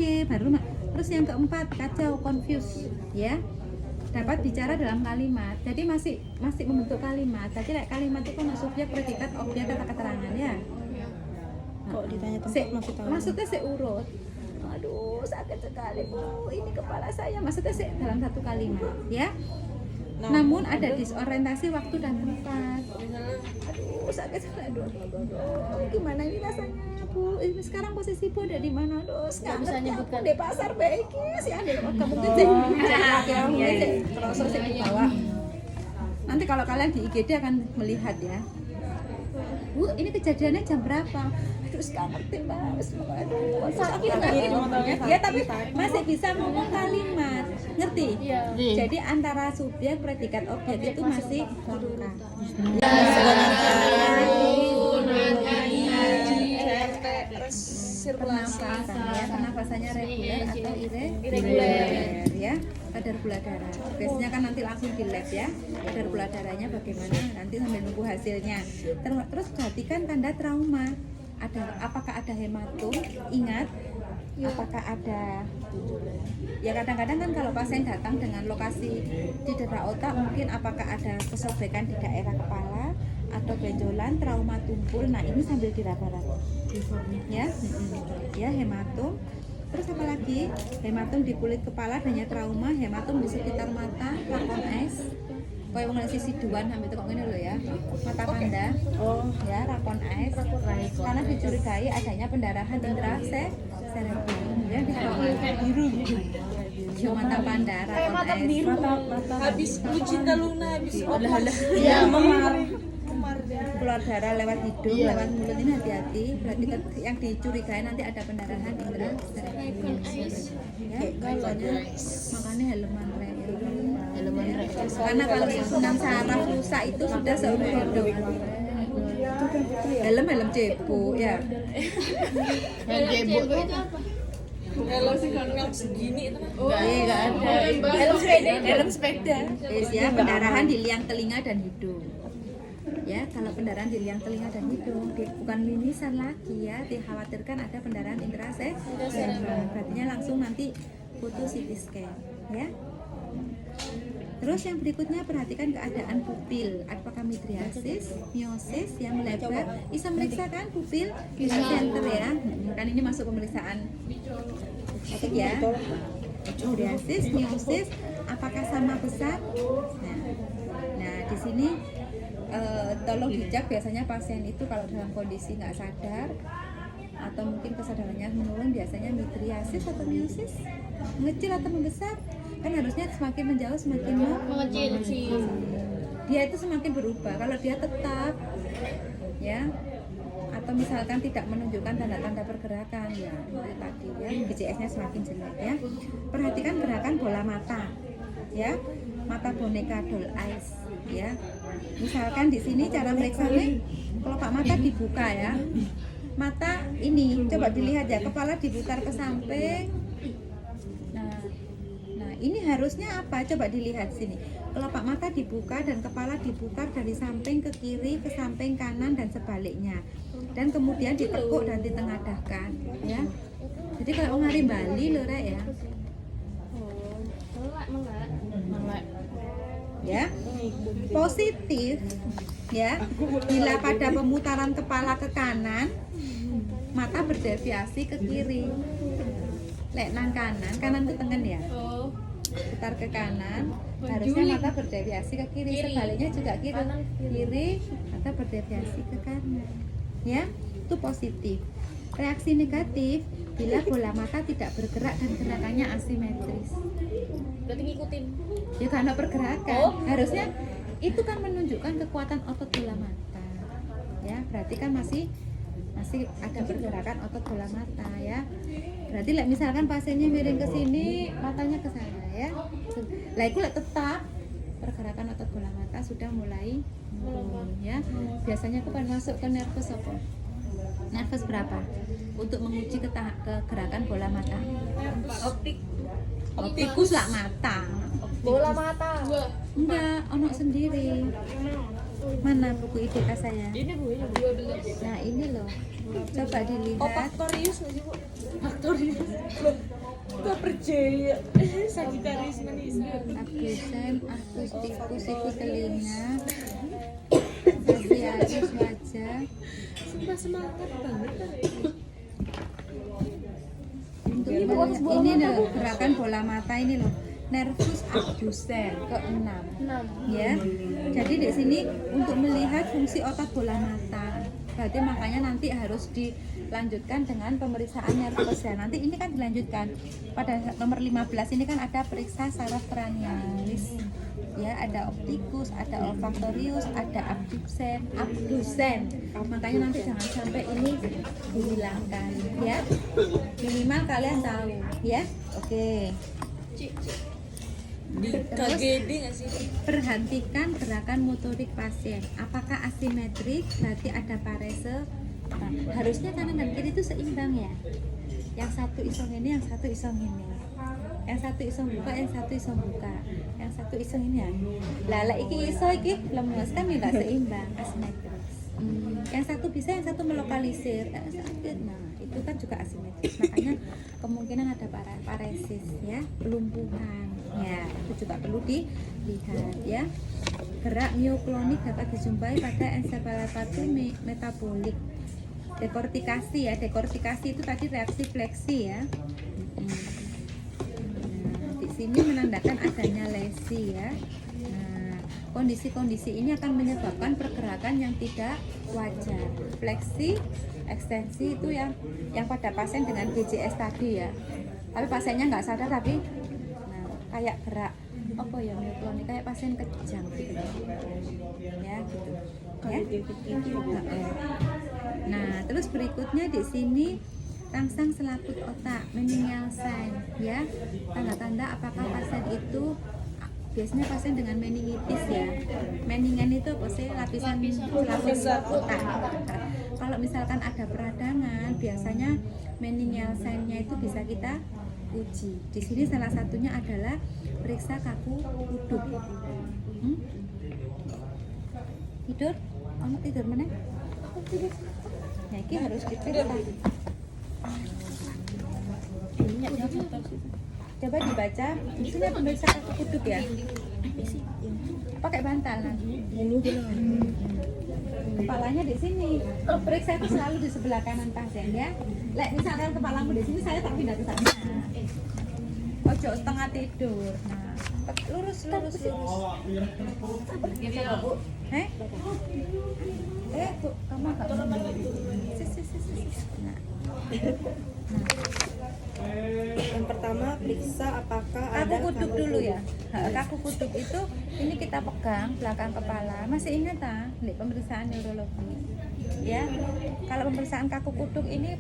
oke, baru terus yang keempat kacau, confuse, ya. Dapat bicara dalam kalimat, jadi masih membentuk kalimat. Jadi kalimat itu ono subjek, predikat, objek, kata keterangan ya. Kok ditanya tempat masih tahu? Maksudnya seurut. Aduh, sakit sekali Bu. Ini kepala saya. Maksudnya dalam satu kalimat, ya. Namun ada disorientasi waktu dan tempat. Aduh, sakit sekali. Aduh, gimana ini rasanya? Bu, ini sekarang posisi Bu ada di mana? Aduh, sekarang bisa nyebutkan di pasar baik sih ada kamu gede. Terus saya bawa. Nanti kalau kalian di IGD akan melihat ya. Bu, ini kejadiannya jam berapa? Aduh, sekarang ngerti Mas. Aduh, sakit ya, tapi masih bisa ngomong kalimat. Ngerti? Iya. Jadi antara subjek, predikat, objek itu masih lengkap. Pernafasan ya, pernafasannya reguler atau irreguler ya. Kadar gula darah. Biasanya kan nanti langsung di lab ya. Kadar gula darahnya bagaimana? Nanti sambil nunggu hasilnya. Terus perhatikan tanda trauma. Apakah ada hematom? Ingat, apakah ada, ya kadang-kadang kan kalau pasien datang dengan lokasi di daerah otak, mungkin apakah ada kesobekan di daerah kepala atau benjolan, trauma tumpul. Nah ini sambil diraba-raba ya, ya hematom. Terus apa lagi? Hematom di kulit kepala adanya trauma, hematom di sekitar mata, lakon es. Kayak mengenai sisi duan sampai itu kok ini loh ya, mata panda, ya rakon es, karena dicurigai adanya pendarahan intracerebral, ya di biru, mata panda, rakon es, mata habis Lucinta Luna habis ya memar, keluar darah lewat hidung, lewat mulut, ini hati-hati, berarti yang dicurigai nanti ada pendarahan intracerebral, ya, makanya helman rem. Karena kalau susunan saraf rusak itu sudah seumur hidup. Helm cepu ya. Helm cepu itu apa? Helm sih kan segini itu. Enggak ada. Helm sepeda. Ya, pendarahan di liang telinga dan hidung. Ya, kalau pendarahan di liang telinga dan hidung bukan mimisan lagi ya, dikhawatirkan ada pendarahan intracerebral. Berarti langsung nanti foto CT scan ya. Terus yang berikutnya perhatikan keadaan pupil, apakah midriasis, miosis yang melebar, bisa meriksa kan pupil di center ya, kan ini masuk pemeriksaan ya, midriasis, miosis, apakah sama besar? Nah di sini tolong dicek, biasanya pasien itu kalau dalam kondisi nggak sadar atau mungkin kesadarannya menurun, biasanya midriasis atau miosis, mengecil atau membesar. Kan harusnya semakin menjauh semakin mengecil. Dia itu semakin berubah. Kalau dia tetap ya, atau misalkan tidak menunjukkan tanda-tanda pergerakan ya, itu tadi ya, BCS-nya semakin jelek ya. Perhatikan gerakan bola mata ya, mata boneka doll eyes ya. Misalkan di sini cara meriksanya, kelopak mata dibuka ya, mata ini coba dilihat ya, kepala diputar ke samping. Ini harusnya apa? Coba dilihat sini. Kelopak mata dibuka dan kepala diputar dari samping ke kiri, ke samping kanan dan sebaliknya. Dan kemudian ditekuk dan ditengadahkan, ya. Jadi kalau ngari Bali loh, Rek ya. Melek. Ya. Positif ya. Bila pada pemutaran kepala ke kanan, mata berdeviasi ke kiri. Lek nang kanan itu tengen ya. Putar ke kanan, harusnya mata berdeviasi ke kiri, sebaliknya juga kiri mata berdeviasi ke kanan ya, itu positif. Reaksi negatif bila bola mata tidak bergerak dan gerakannya asimetris, Berarti ngikutin ya karena pergerakan. Harusnya itu kan menunjukkan kekuatan otot bola mata ya, berarti kan masih ada pergerakan otot bola mata ya. Berarti misalkan pasiennya miring ke sini, matanya ke sana ya. Lah itu tetap pergerakan otot bola mata sudah mulai menurun ya. Biasanya aku kan masuk ke nervus apa? Nervus berapa? Untuk menguji ke gerakan bola mata. Optikus lah mata. bola mata. Enggak, ono sendiri. Mana buku IDK saya? Ini Bu, ini 12. Nah, ini loh. Coba dilihat. Faktorius nggak sih Bu? Faktor. Gak percaya. Sagitarius manis. abdusen, akustikus itu telinga, facialis wajah. Sumpah semangat banget. Untuk ini loh gerakan bola mata ini loh, nervus abdusen ke-6 ya. Jadi di sini untuk melihat fungsi otot bola mata. Berarti makanya nanti harus dilanjutkan dengan pemeriksaan nervus ya. Nanti ini kan dilanjutkan pada nomor 15 ini kan ada periksa saraf cranialis. Ya, ada optikus, ada olfaktorius, ada abdusen. Makanya nanti jangan sampai ini dihilangkan ya. Minimal kalian tahu ya. Oke. Di KGD nggak sih? Perhatikan gerakan motorik pasien. Apakah asimetrik? Berarti ada parese. Nah, harusnya kanan dan kiri itu seimbang ya. Yang satu isong ini, yang satu isong ini. Yang satu isong buka, yang satu isong buka. Yang satu isong ini ya. Lala iki iso iki lemes kan tidak seimbang, asimetris. Yang satu bisa, yang satu melokalisir. Sakit. Nah, itu kan juga asimetris. Makanya kemungkinan ada paresis ya, pelumpuhan. Ya, itu juga perlu dilihat ya. Gerak mioklonik dapat dijumpai pada ensefalopati metabolik. Dekortikasi ya, dekortikasi itu tadi reaksi fleksi ya. Nah, di sini menandakan adanya lesi ya. Nah, kondisi-kondisi ini akan menyebabkan pergerakan yang tidak wajar. Fleksi, ekstensi itu yang pada pasien dengan BJS tadi ya. Tapi pasiennya nggak sadar tapi kayak gerak apa ya mioklonik kayak pasien kejang gitu ya gitu ya. Nah terus berikutnya di sini rangsang selaput otak meningal sign ya, tanda-tanda apakah pasien itu biasanya pasien dengan meningitis ya. Meningan itu apa sih? Lapisan selaput otak. Kalau misalkan ada peradangan biasanya meningal sign-nya itu bisa kita uji. Di sini salah satunya adalah periksa kaku kuduk. Tidur? Kamu tidur mana? Tidur. Nah, ini harus diperiksa. Coba dibaca. Di sini pemeriksa kaku kuduk ya. Pakai bantal nanti. Kepalanya di sini. Periksa itu selalu di sebelah kanan pasien ya. Lek misalkan kepalamu di sini, saya tak pindah ke sana. Ojo setengah tidur. Nah, lurus. Bu, kamu agak mundur. Nah. Yang pertama periksa apakah ada Kaku kuduk dulu ya. Kaku kuduk itu ini kita pegang belakang kepala. Masih ingat di pemeriksaan neurologi. Ya. Kalau pemeriksaan kaku kuduk ini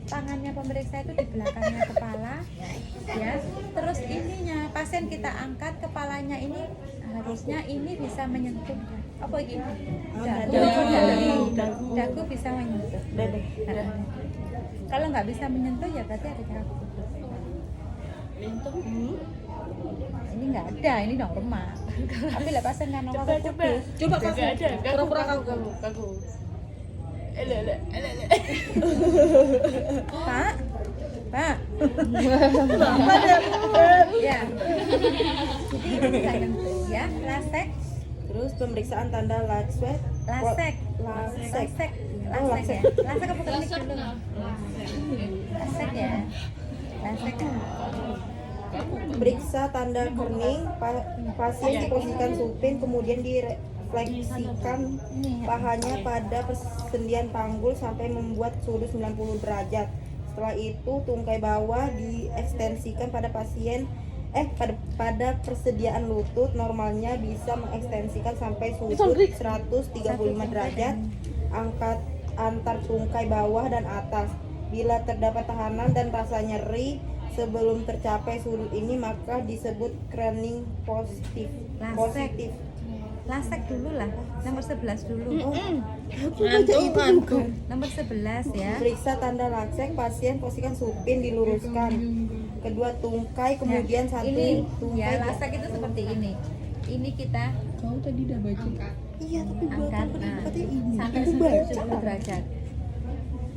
tangannya pemeriksa itu di belakangnya kepala ya. Terus ininya pasien kita angkat kepalanya ini harusnya ini bisa menyentuh apa ini? Dagu bisa menyentuh. Kalau nggak bisa menyentuh ya berarti ada kaku kuduk. Ini nggak ada, ini normal. Tapi lah pasien kan normal kuduk. Coba kaku. Pura-pura kaku. Ele. Pak. Ya. Jadi kita nyentuh ya, lasek. Terus pemeriksaan tanda lasek. Lasek ya. Lasek apa klinik dulu? Lasek ya. Lasek. Periksa tanda kening, pasien diposisikan supin kemudian direfleksikan pahanya pada persendian panggul sampai membuat sudut 90 derajat. Setelah itu tungkai bawah diekstensikan pada pada persediaan lutut. Normalnya bisa mengekstensikan sampai sudut 135 derajat angkat antar tungkai bawah dan atas. Bila terdapat tekanan dan rasa nyeri sebelum tercapai sudut ini maka disebut craning positif. Lasek dulu lah, nomor 11 dulu. Ngantuk. Nomor 11 ya. Periksa tanda lasek, pasien posisikan supin diluruskan. Kedua tungkai kemudian satu Ini tungkai. ya lasek itu seperti ini. Ini kita Kamu tadi udah baca. Iya, tapi angkat ini. sampai 170 derajat.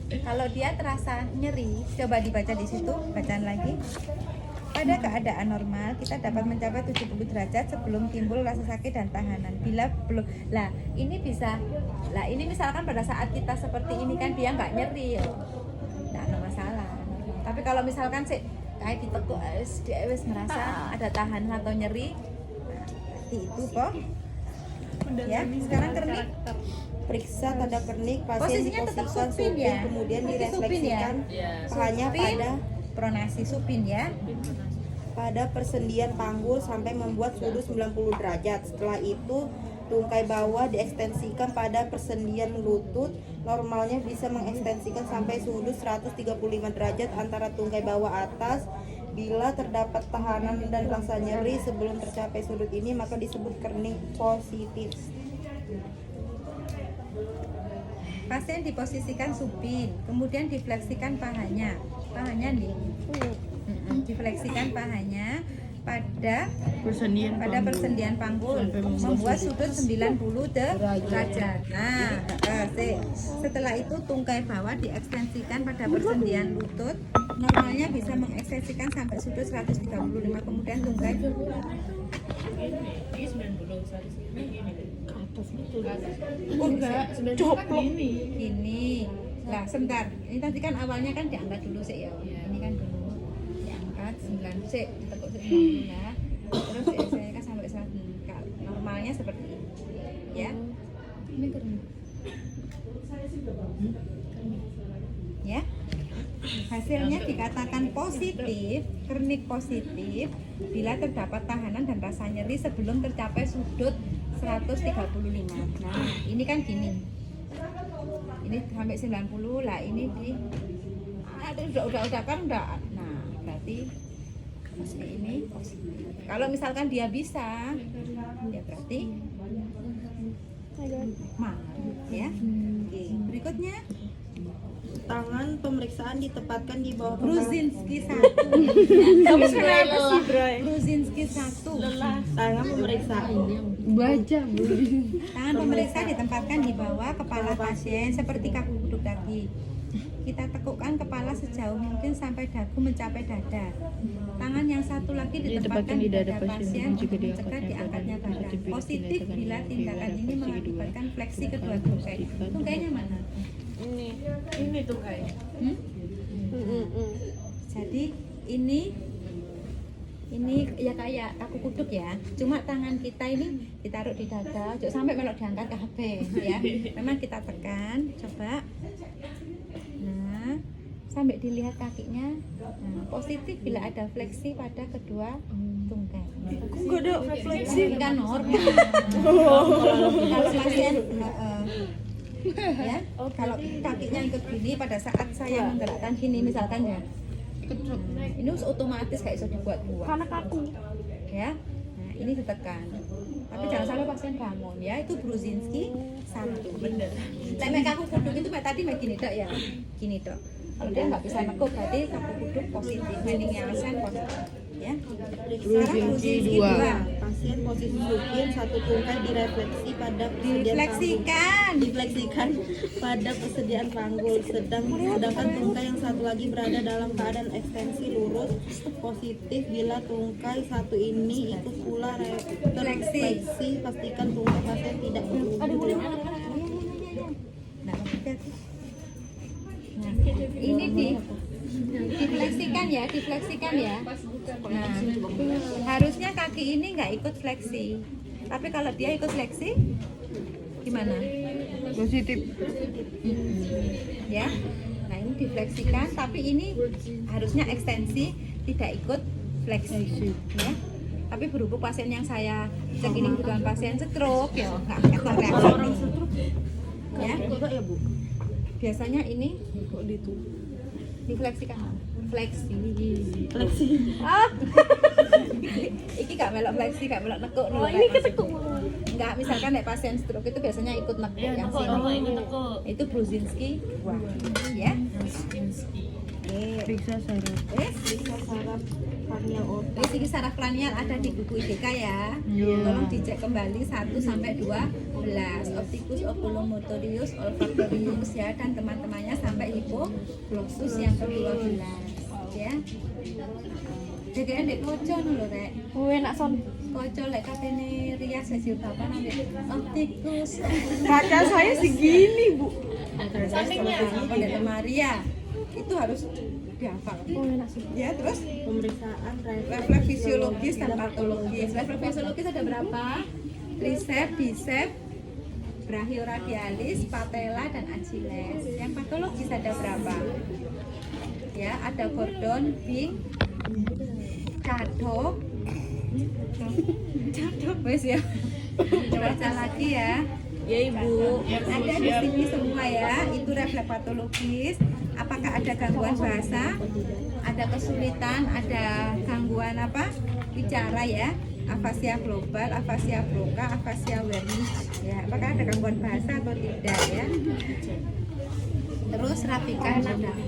Kalau dia terasa nyeri, coba dibaca di situ, bacaan lagi. Pada keadaan normal, kita dapat mencapai 70 derajat sebelum timbul rasa sakit dan tahanan. Bila belum, ini bisa, ini misalkan pada saat kita seperti ini kan dia nggak nyeri, nggak ada masalah. Tapi kalau misalkan sih kayak ditekuk, dia wis merasa ada tahanan atau nyeri, berarti itu kok. Ya, sekarang kernik. Periksa tanda kernik, pasien Posisinya tetap diposisikan supin supin, ya. kemudian Supin direfleksikan pahanya pada pronasi supin ya. persendian panggul sampai membuat sudut 90 derajat. Setelah itu tungkai bawah diekstensikan pada persendian lutut. Normalnya bisa mengekstensikan sampai sudut 135 derajat antara tungkai bawah atas. Bila terdapat tahanan dan rasa nyeri sebelum tercapai sudut ini, maka disebut kernik positif. Pasien diposisikan supin, kemudian difleksikan pahanya. Pahanya nih. Difleksikan pahanya pada persendian panggul membuat sudut 90 derajat. Nah, setelah itu tungkai bawah diekstensikan pada persendian lutut. Normalnya bisa mengekstensikan sampai sudut 135, kemudian tungkai ini. Nah, sebentar. Ini tadi kan awalnya kan diangkat dulu sih ya. Ini kan dulu diangkat 9 sih, ditekuk 90 ya. Terus saya kan sampai 100. Normalnya seperti ini. Ya. Ini kernik. Ya. Hasilnya dikatakan positif, kernik positif bila terdapat tahanan dan rasa nyeri sebelum tercapai sudut 135. Nah, ini kan gini. Ini sampai 90 lah, ini di udah kan udah. Nah, berarti ini positif. Kalau misalkan dia bisa, ya berarti ya. Oke, berikutnya Tangan pemeriksaan ditempatkan di bawah Bruzinski 1. Bruzinski 1. tangan pemeriksaan. Tangan pemeriksa ditempatkan di bawah kepala pasien seperti kaku duduk tadi. Kita tekukkan kepala sejauh mungkin sampai dagu mencapai dada. Tangan yang satu lagi ditempatkan di dada pasien untuk mencegah diangkatnya badan. Positif bila tindakan ini mengakibatkan fleksi kedua tungkai. Tungkainya mana? Ini tungkai. Jadi ini ya kayak kaku kuduk ya, cuma tangan kita ini ditaruh di dada, jangan sampai melok diangkat ke HP ya. Memang kita tekan, coba. Nah, sampai dilihat kakinya. Nah, positif bila ada fleksi pada kedua tungkai. Enggak ada refleksi. Ini kan normal. Kalau pasien ya, kalau kakinya ikut gini pada saat saya menggerakkan gini misalkan ya. Ini otomatis kayak sudah dibuat-buat. Karena kaku. Ya. Nah, ini ditekan. Tapi jangan sampai pasien bangun ya. Itu Bruzinski 1. Bener. Nek kaku kuduk itu tadi gini dok ya. Gini dok. Kalau dia nggak bisa nekuk berarti kaku kuduk positif. Mending Nielsen positif. Ya. Sekarang Bruzinski 2. Pasien posisi supin, satu tungkai direfleksi pada difleksikan pada persediaan panggul, sedangkan tungkai yang satu lagi berada dalam keadaan ekstensi lurus. Positif bila tungkai satu ini ikut pula refleksi, pastikan tungkai pasien tidak berubah. Nah, ini difleksikan ya. Nah, harusnya kaki ini nggak ikut fleksi. Tapi kalau dia ikut fleksi, gimana? Positif. Ya. Nah, ini difleksikan, tapi ini harusnya ekstensi, tidak ikut fleksi. Ya. Tapi berhubung pasien yang saya cek ini bukan pasien stroke, ya nggak terreaksi. Ya. Biasanya ini difleksikan. Fleksi. Iki gak melok fleksi, gak melok nekuk. Oh, ini ketekuk. Enggak, misalkan nek pasien stroke itu biasanya ikut nekuk yang sini. Ini tekuk. Itu Bruzinski 2. Ya. Bruzinski. Oke. Periksa saraf. Periksa saraf karnial otak. Ini saraf kranial ada di buku IDK ya. Tolong dicek kembali 1 sampai 12. Opticus oculomotorius olfactorius ya, dan teman-temannya sampai hipoglossus yang ke-12 ya. Jadi ndek koco lho rek. Enak son. Koco lek katene rias wis apa nang opticus. Kaca saya segini, Bu. Sampingnya Maria. Itu harus dihafal. Enak sih. Ya, terus Pemeriksaan refleks fisiologis dan patologis. Refleks fisiologis ada berapa? Triceps, biceps, brachioradialis, patella, dan achiles. Yang patologis ada berapa? Ya, ada Gordon, Bing, Cadok, wes ya. Baca lagi ya. Ya, Ibu. Ada di sini semua ya. Itu refleks patologis. Apakah ada gangguan bahasa? Ada kesulitan? Ada gangguan apa? Bicara ya. Afasia global, afasia broca, afasia Wernicke. Ya, apakah ada gangguan bahasa atau tidak ya? Terus rapikan sudah.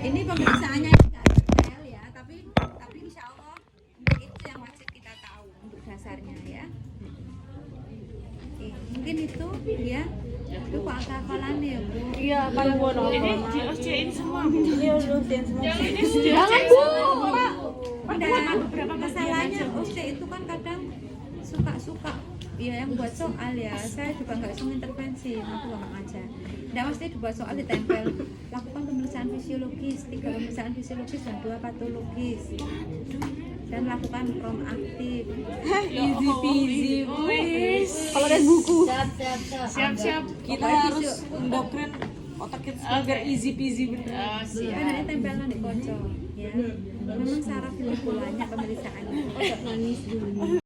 Ini pemeriksaannya tidak detail ya, tapi insya Allah itu yang wajib kita tahu untuk dasarnya ya. Oke, mungkin itu ya. Itu kok hafalannya ya Bu. Iya, paling bono. Ini ini semua. Iya, dosen semua. Jangan, Bu. Ada beberapa masalahnya. Oke, itu kan kadang suka-suka ya yang buat soal ya. Saya juga nggak langsung intervensi, aku ngomong aja. Nggak mesti dibuat soal ditempel. Lakukan pemeriksaan fisiologis, 3 pemeriksaan fisiologis dan 2 patologis. Dan lakukan prom aktif. Easy peasy, wis. Kalau ada buku. Siap-siap. Kita harus endokrin otak kita agar easy peasy bener. Kan ada tempelan di kocok ya. Memang saraf itu banyak pemeriksaannya. Kocok nangis dulu.